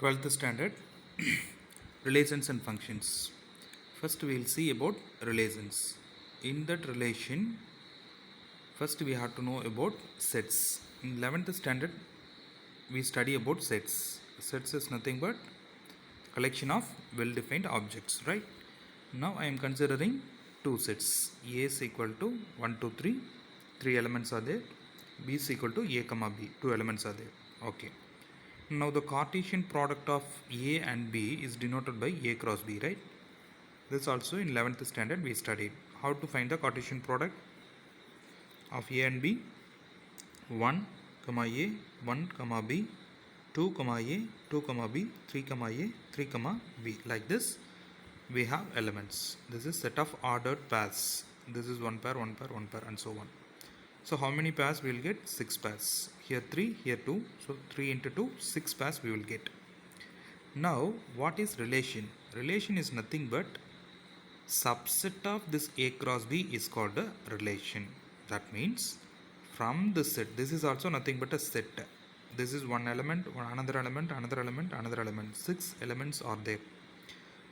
12th standard relations and functions. First we will see about relations. In that relation, first we have to know about sets. In 11th standard we study about sets. Sets is nothing but collection of well defined objects, right? Now I am considering two sets. A is equal to 1 2 3, three elements are there. B is equal to a comma b, two elements are there. Okay. Now the Cartesian product of A and B is denoted by A cross B, right? This also in 11th standard we studied. How to find the Cartesian product of A and B? 1, comma A, 1, comma B, 2, comma A, 2, comma B, 3, comma A, 3, comma B. Like this we have elements. This is set of ordered pairs. This is one pair, one pair, one pair, and so on. So how many pairs we will get? 6 pairs. Here 3, here 2. So 3 into 2, 6 pairs we will get. Now what is relation? Relation is nothing but subset of this A cross B is called a relation. That means from the set, this is also nothing but a set. This is one element, another element, another element, another element. 6 elements are there.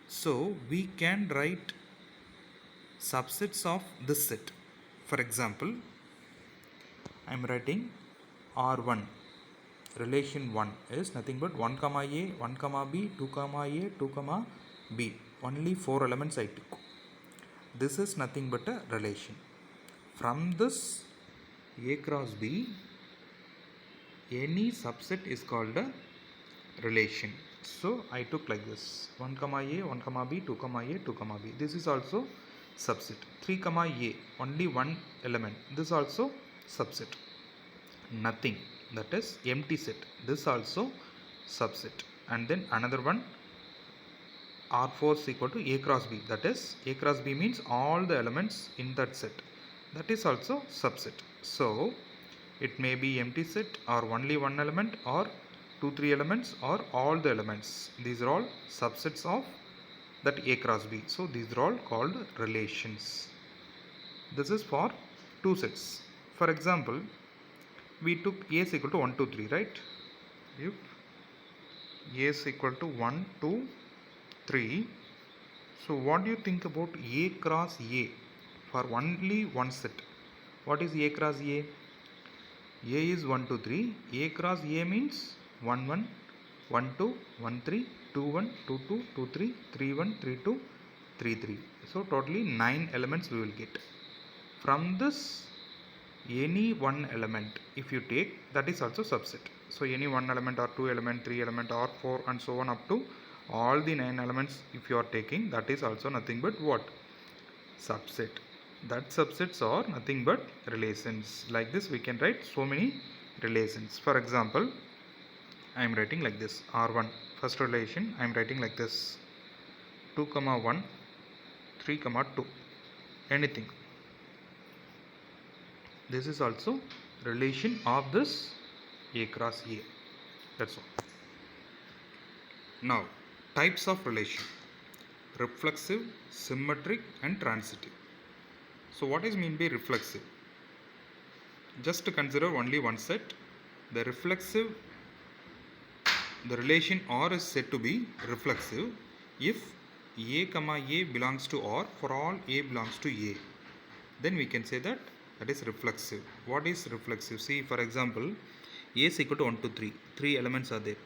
So we can write subsets of this set. For example, I am writing R1. Relation 1 is nothing but 1 comma A, 1 comma B, 2 comma A, 2 comma B. Only 4 elements I took. This is nothing but a relation. From this A cross B, any subset is called a relation. So I took like this: 1 comma A, 1 comma B, 2 comma A, 2 comma B. This is also subset. 3 comma A, only one element. This also subset. Nothing, that is empty set. This also subset. And then another one, R4 is equal to A cross B. That is A cross B means all the elements in that set. That is also subset. So it may be empty set or only one element or 2 3 elements or all the elements. These are all subsets of that A cross B. So these are all called relations. This is for two sets. For example, we took A is equal to 1 2 3, right? If A is equal to 1 2 3, so what do you think about A cross A for only one set? What is A cross A? A is 1 2 3. A cross A means 1 1 1 2 1 3 2 1 2 2 2 3 3 1 3 2 3 3. So totally 9 elements we will get. From this, any one element if you take, that is also subset. So any one element or two element, three element or four and so on up to all the 9 elements if you are taking, that is also nothing but what? Subset. That subsets are nothing but relations. Like this we can write so many relations. For example, I am writing like this: R1 first relation I am writing like this: 2 comma 1, 3 comma 2, anything. This is also relation of this A cross A. That's all. Now types of relation: reflexive, symmetric and transitive. So what is mean by reflexive? Just to consider only one set. The reflexive, the relation R is said to be reflexive if A comma A belongs to R for all A belongs to A. Then we can say that that is reflexive. What is reflexive? See, for example, A is equal to 1 to 3. 3 elements are there.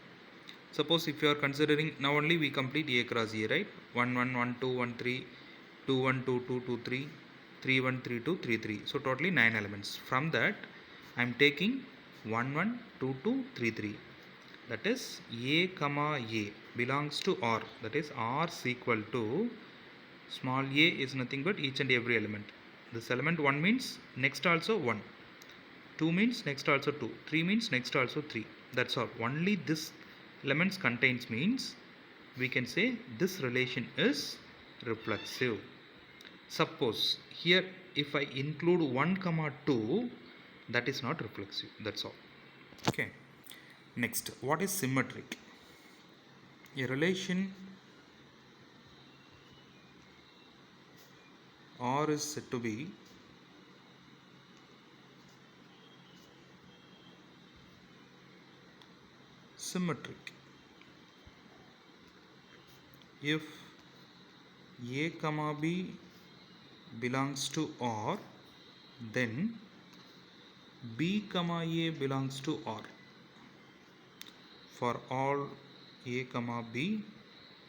Suppose if you are considering, now only we complete A cross A, right? 1 1 1 2 1 3, 2 1 2 2 2 3, 3 1 3 2 3 3. So totally 9 elements. From that I am taking 1 1 2 2 3 3. That is A comma A belongs to R. That is R is equal to small a is nothing but each and every element. This element 1 means next also 1. 2 means next also 2. 3 means next also 3. That's all. Only this elements contains means we can say this relation is reflexive. Suppose here if I include 1 comma 2, that is not reflexive. That's all. Okay. Next, what is symmetric? A relation R is said to be symmetric if A comma B belongs to R, then B comma A belongs to R. For all A comma B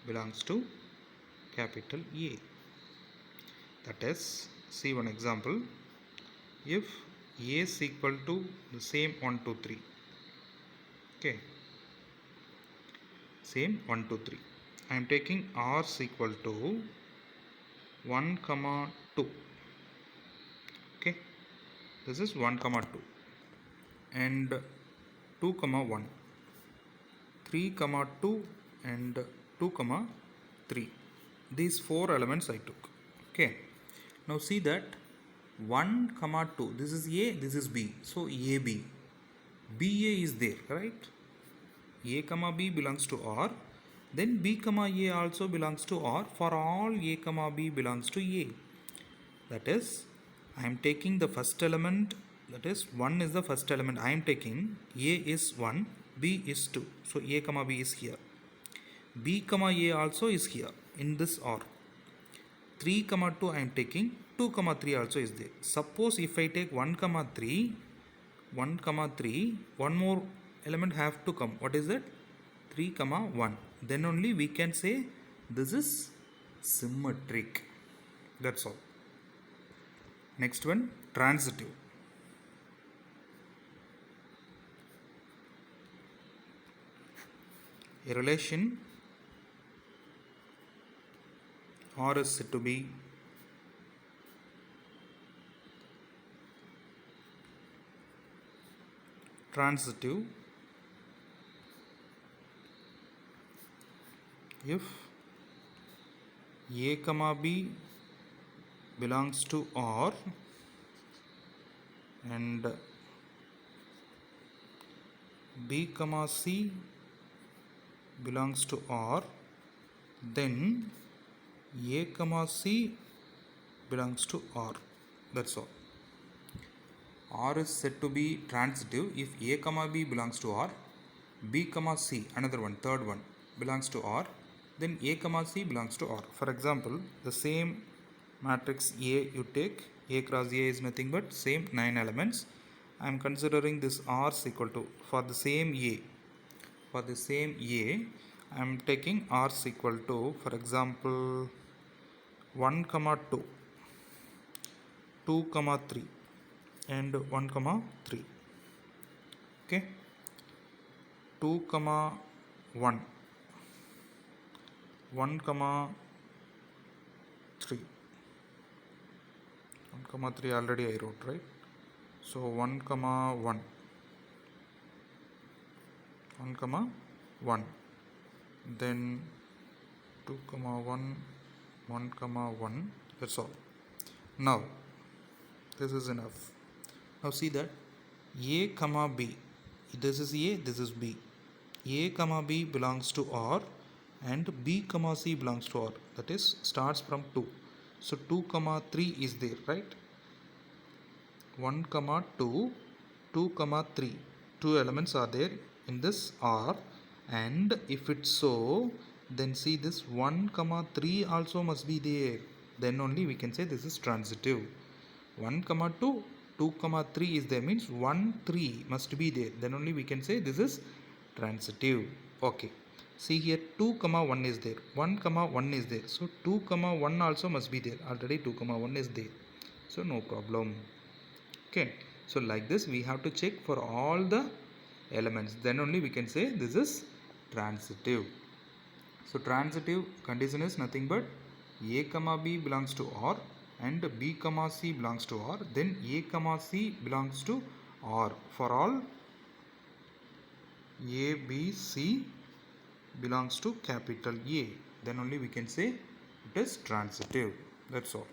belongs to capital A. That is, see one example. If A is equal to the same 1, 2, 3. Okay. Same 1, 2, 3. I am taking R is equal to 1, 2. Okay. This is 1, 2. And 2, 1. 3, 2 and 2, 3. These 4 elements I took. Okay. Now see that 1, 2. This is A, this is B. So AB. BA is there, right? A comma B belongs to R. Then B comma A also belongs to R. For all A comma B belongs to A. That is, I am taking the first element. That is, 1 is the first element I am taking. A is 1, B is 2. So A comma B is here. B comma A also is here in this R. 3 comma 2 I am taking. 2 comma 3 also is there. Suppose if I take 1 comma 3, 1 comma 3, one more element have to come. What is it? 3 comma 1. Then only we can say this is symmetric. That's all. Next one, transitive. A relation R is said to be transitive if A comma B belongs to R and B comma C belongs to R, then A comma C belongs to R. That's all. R is said to be transitive if A comma B belongs to R, B comma C, another one, third one, belongs to R, then A comma C belongs to R. For example, the same matrix A you take, A cross A is nothing but same 9 elements. I am considering this R is equal to, for the same A, I am taking R is equal to, for example, 1 comma 2, 2 comma 3 and 1 comma 3. Okay, 2 comma 1, 1 comma 3, 1 comma 3 already I wrote, right? So 1 comma 1, 1 comma 1, then 2 comma 1, 1 comma 1. That's all. Now this is enough. Now see that A comma B, this is A, this is B. A comma B belongs to R and B comma C belongs to R. That is, starts from 2. So 2 comma 3 is there, right? 1 comma 2, 2 comma 3. 2 elements are there in this R, and if it's so, then see this 1 comma 3 also must be there. Then only we can say this is transitive. 1 comma 2, 2 comma 3 is there, means 1 3 must be there. Then only we can say this is transitive. Okay, see here 2 comma 1 is there, 1 comma 1 is there, so 2 comma 1 also must be there. Already 2 comma 1 is there, so no problem. Okay, so like this we have to check for all the elements, then only we can say this is transitive. So transitive condition is nothing but A comma B belongs to R and B comma C belongs to R, then A comma C belongs to R. For all A, B, C belongs to capital A, then only we can say it is transitive. That's all.